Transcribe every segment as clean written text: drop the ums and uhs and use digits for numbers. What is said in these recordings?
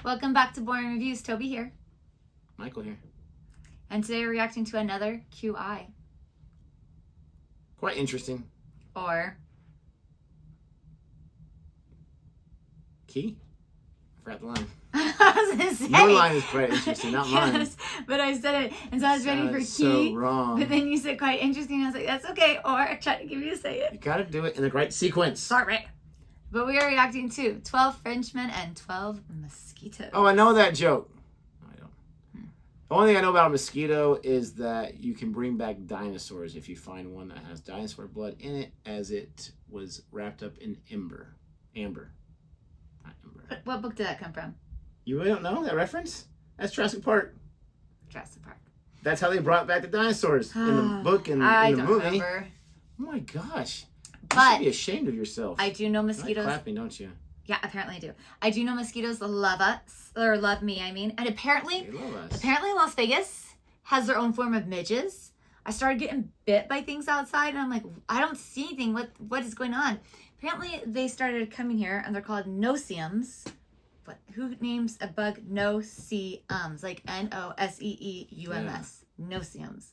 Welcome back to Boring Reviews. Toby here. Michael here. And today we're reacting to another QI. Quite interesting. Or... Key? I forgot the line. I was going to say. Your line is quite interesting, not mine. Yes, but I said it, and so I was ready for key. So wrong. But then you said quite interesting, and I was like, that's okay. Or I tried to give you to say it. You gotta do it in the right sequence. Sorry. But we are reacting to 12 Frenchmen and 12 mosquitoes. Oh, I know that joke. No, I don't. The only thing I know about a mosquito is that you can bring back dinosaurs if you find one that has dinosaur blood in it, as it was wrapped up in amber. Amber. Not amber. What book did that come from? You really don't know that reference? That's Jurassic Park. Jurassic Park. That's how they brought back the dinosaurs in the book and in the movie. Remember. Oh my gosh. But you should be ashamed of yourself. I do know mosquitoes. You like clapping, don't you? Yeah, apparently I do. I do know mosquitoes love us, or love me, I mean. And apparently, They love us. Las Vegas has their own form of midges. I started getting bit by things outside, and I'm like, I don't see anything. What is going on? Apparently, they started coming here, and they're called noseums. What? Who names a bug noseums? Like Noseeums. Noseums.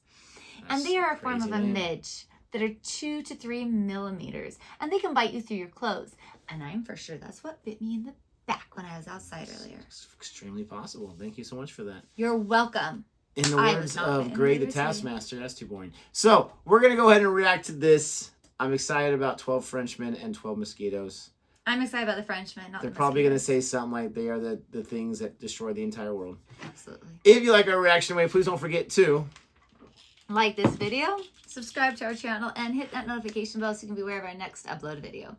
And they are a form of a midge that are 2 to 3 millimeters, and they can bite you through your clothes. And I'm for sure that's what bit me in the back when I was outside earlier. It's extremely possible. Thank you so much for that. You're welcome. In the words of Gray the Taskmaster, that's too boring. So we're gonna go ahead and react to this. I'm excited about 12 Frenchmen and 12 mosquitoes. I'm excited about the Frenchmen, not They're the probably going to mosquitoes. say something like they are the things that destroy the entire world. Absolutely. If you like our reaction, please don't forget to like this video, subscribe to our channel, and hit that notification bell so you can be aware of our next upload video.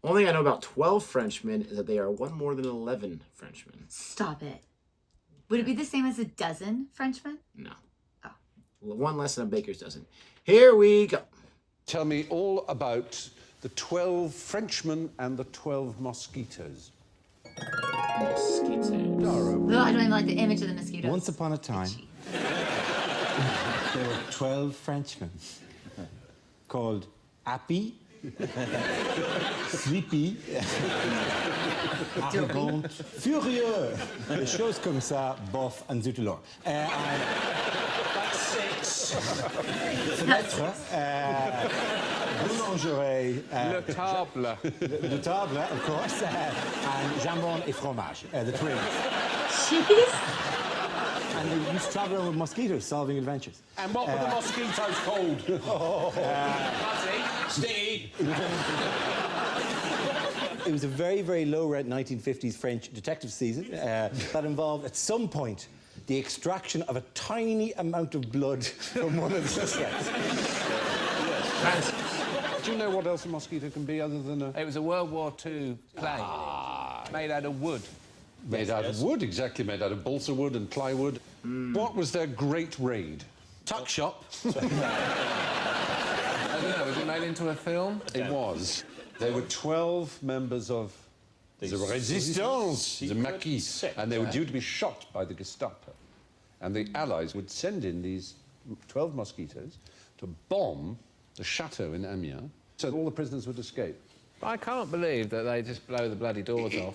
Only thing I know about 12 Frenchmen is that they are one more than 11 Frenchmen. Stop it. Would it be the same as a dozen Frenchmen? No. Oh. One less than a baker's dozen. Here we go. Tell me all about the 12 Frenchmen and the 12 mosquitoes. Mosquitoes. Ugh, I don't even like the image of the mosquitoes. Once upon a time, there were 12 Frenchmen called Happy, Sleepy, Arrogant, Furieux, des choses comme ça, Bof, and Zutulor. That's 6. Fenêtre, Boulangerie, Le table. Le Table, of course, and Jambon et Fromage, the twins. Jeez. And they used to travel around with mosquitoes, solving adventures. And what were the mosquitoes called? Fuzzy, stingy. It was a very, very low-rent 1950s French detective season that involved, at some point, the extraction of a tiny amount of blood from one of the suspects. Do you know what else a mosquito can be other than a... It was a World War II plane made out of wood. Made out of wood, exactly, made out of balsa wood and plywood. What was their great raid? Tuck shop. I don't know, was it made into a film? It was. There were 12 members of the Resistance, the Maquis, and they were due to be shot by the Gestapo. And the Allies would send in these 12 mosquitoes to bomb the chateau in Amiens, so all the prisoners would escape. I can't believe that they just blow the bloody doors off.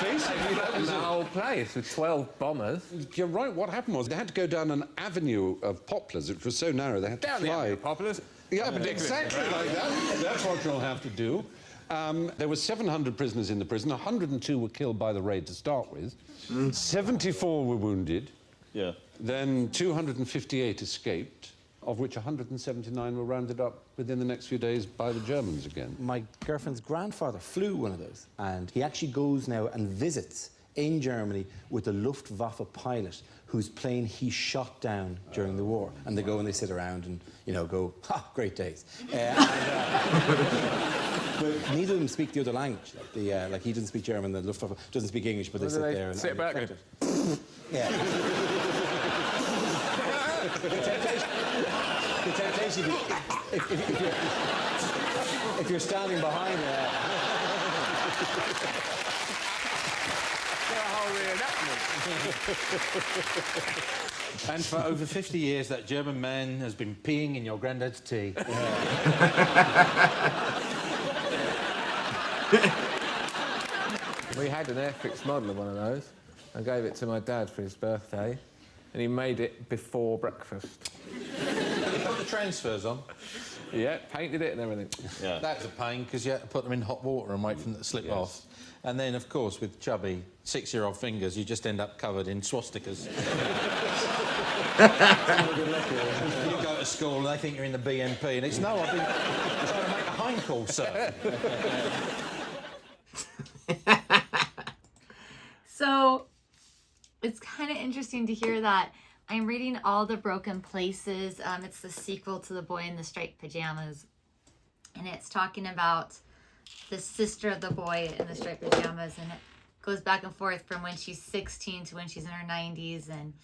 Basically, that was the it. whole place with 12 bombers. You're right, what happened was they had to go down an avenue of poplars, which was so narrow they had to Down the fly. avenue of poplars. Yeah, but exactly like that. That's what you'll have to do. There were 700 prisoners in the prison. 102 were killed by the raid to start with. 74 were wounded. Yeah. Then 258 escaped, of which 179 were rounded up within the next few days by the Germans again. My girlfriend's grandfather flew one of those, and he actually goes now and visits in Germany with the Luftwaffe pilot whose plane he shot down during the war. And they go and they sit around and, you know, go, ha, great days. But neither of them speak the other language. Like he doesn't speak German, the Luftwaffe doesn't speak English, but they sit there and... Sit back and and... yeah. The temptation, if you're standing behind And for over 50 years, that German man has been peeing in your granddad's tea. We had an Airfix model of one of those. I gave it to my dad for his birthday, and he made it before breakfast. You put the transfers on. Yeah, painted it and everything. Yeah. That was a pain because you had to put them in hot water and wait for them to slip off. And then, of course, with chubby 6-year-old fingers, you just end up covered in swastikas. You go to school and they think you're in the BNP, and it's, no, I've been trying to make a hind call, sir. So it's kind of interesting to hear that. I'm reading All the Broken Places. It's the sequel to The Boy in the Striped Pajamas. And it's talking about the sister of the boy in the striped pajamas. And it goes back and forth from when she's 16 to when she's in her 90s. And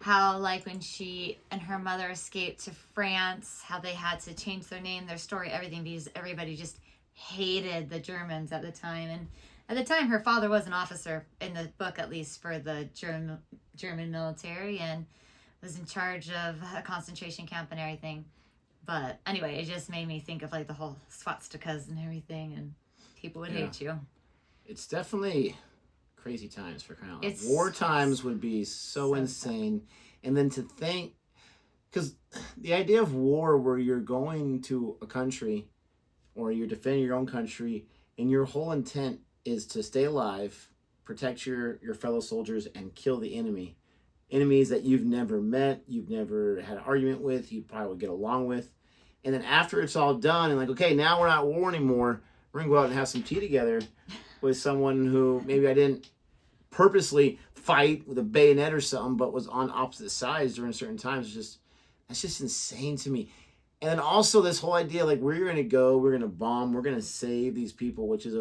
how, like, when she and her mother escaped to France, how they had to change their name, their story, everything, because everybody just hated the Germans at the time. And at the time, her father was an officer, in the book at least, for the German military, and was in charge of a concentration camp and everything. But anyway, it just made me think of like the whole swastikas and everything, and people would hate you. It's definitely crazy times for crying out loud. It's War times would be so insane. And then to think, because the idea of war where you're going to a country or you're defending your own country and your whole intent is to stay alive, protect your fellow soldiers, and kill the enemy. Enemies that you've never met, you've never had an argument with, you probably would get along with. And then after it's all done, and like, okay, now we're not at war anymore, we're going to go out and have some tea together with someone who maybe I didn't purposely fight with a bayonet or something, but was on opposite sides during certain times. That's just insane to me. And then also this whole idea, like, we're going to go, we're going to bomb, we're going to save these people, which is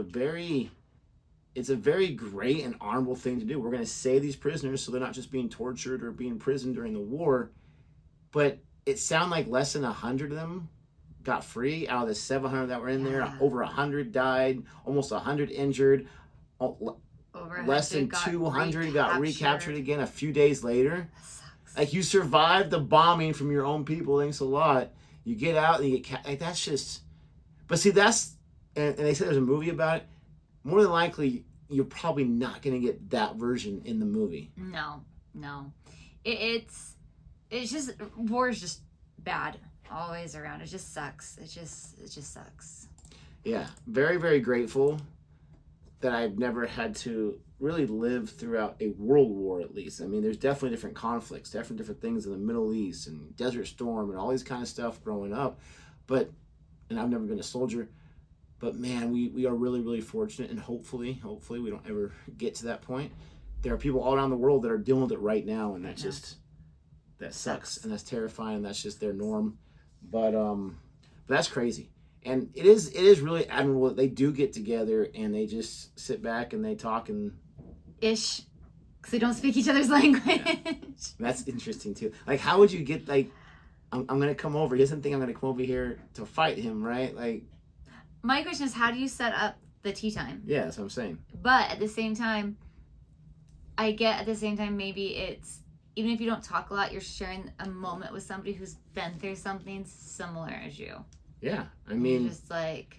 it's a very great and honorable thing to do. We're going to save these prisoners so they're not just being tortured or being imprisoned during the war. But it sounded like less than 100 of them got free out of the 700 that were in there. Over 100 died, almost 100 injured. Less than 200 got recaptured again a few days later. Like, you survived the bombing from your own people. Thanks a lot. You get out and you get like, that's just. But see, that's, and they said there's a movie about it. More than likely, you're probably not going to get that version in the movie. No. It's just, war is just bad. Always around. It just sucks. It just sucks. Yeah. Very, very grateful that I've never had to really live throughout a world war, at least. I mean, there's definitely different conflicts, different things in the Middle East and Desert Storm and all these kind of stuff growing up. And I've never been a soldier. But man, we are really, really fortunate, and hopefully we don't ever get to that point. There are people all around the world that are dealing with it right now, and that sucks, and that's terrifying, and that's just their norm. But that's crazy. And it is really admirable that they do get together and they just sit back and they talk and because they don't speak each other's language. Yeah. That's interesting too. Like, how would you get, like, I'm gonna come over, he doesn't think I'm gonna come over here to fight him, right? Like, my question is, how do you set up the tea time? Yeah, that's what I'm saying. But at the same time, maybe it's, even if you don't talk a lot, you're sharing a moment with somebody who's been through something similar as you. Yeah, I mean, you're just like,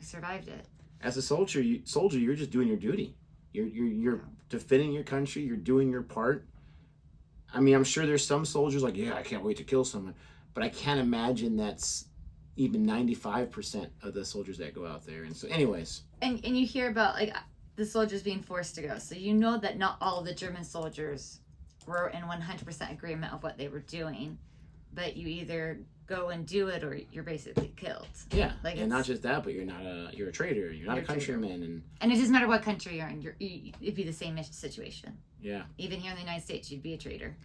I survived it. As a soldier, you're just doing your duty. You're defending your country. You're doing your part. I mean, I'm sure there's some soldiers like, yeah, I can't wait to kill someone, but I can't imagine that's even 95% of the soldiers that go out there. And so, anyways, and you hear about, like, the soldiers being forced to go, so you know that not all of the German soldiers were in 100% agreement of what they were doing, but you either go and do it or you're basically killed. Yeah, like, and not just that, but you're a traitor. You're not a countryman, and it doesn't matter what country you're in. It'd be the same situation. Yeah, even here in the United States, you'd be a traitor.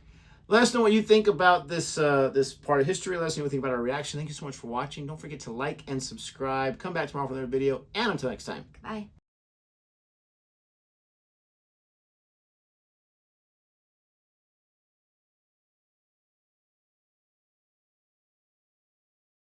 Let us know what you think about this this part of history. Let us know what you think about our reaction. Thank you so much for watching. Don't forget to like and subscribe. Come back tomorrow for another video. And until next time. Bye.